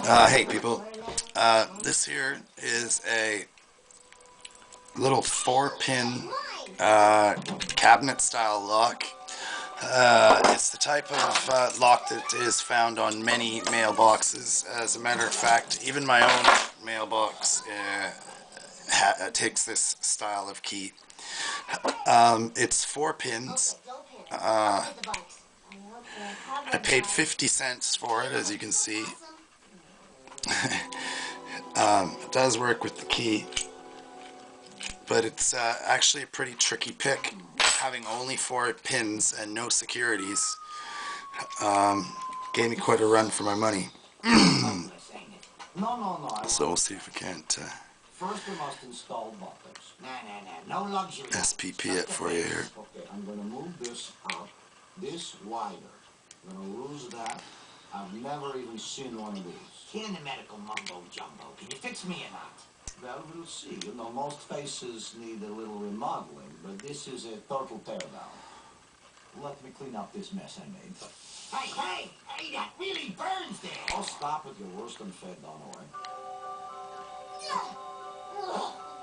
Hey people, this here is a little 4-pin cabinet style lock. It's the type of lock that is found on many mailboxes. As a matter of fact, even my own mailbox takes this style of key. It's 4 pins. I paid 50 cents for it, as you can see. It does work with the key, but it's actually a pretty tricky pick. Having only 4 pins and no securities gave me quite a run for my money. So we'll see if we can't First we must install buttons. No luxury. SPP it for you here. Okay, I'm going to move this up, this wider. I'm going to lose that. I've never even seen one of these. Can the medical mumbo jumbo? Can you fix me or not? Well, we'll see. You know, most faces need a little remodeling, but this is a total teardown. Let me clean up this mess I made. Hey, that really burns there. I'll stop it. You're worse than fed, don't worry.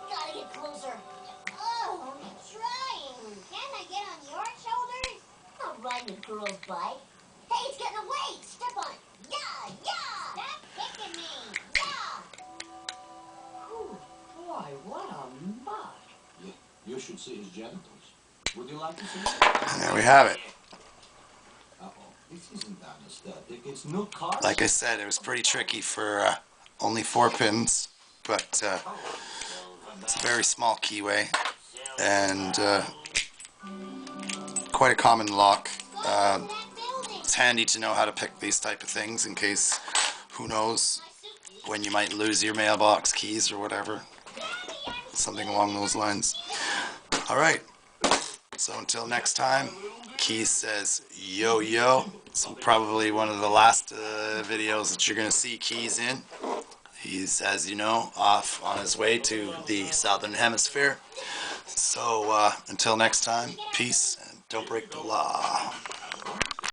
Gotta get closer. Oh, I'm trying. Can I get on your shoulders? I'll ride the girl's bike. Hey, it's getting away. Step on it. Yeah. Stop kicking me. Yeah. Whew, boy, what a muck. Yeah, you should see his genitals. Would you like to see it? And there we have it. Uh-oh. This isn't anesthetic. It's new cars. Like I said, it was pretty tricky for only 4 pins, but it's a very small keyway and quite a common lock. It's handy to know how to pick these type of things in case, who knows, when you might lose your mailbox keys or whatever. Something along those lines. Alright, so until next time, Keys says yo yo. So probably one of the last videos that you're going to see Keys in. He's, as you know, off on his way to the Southern Hemisphere. So until next time, peace and don't break the law.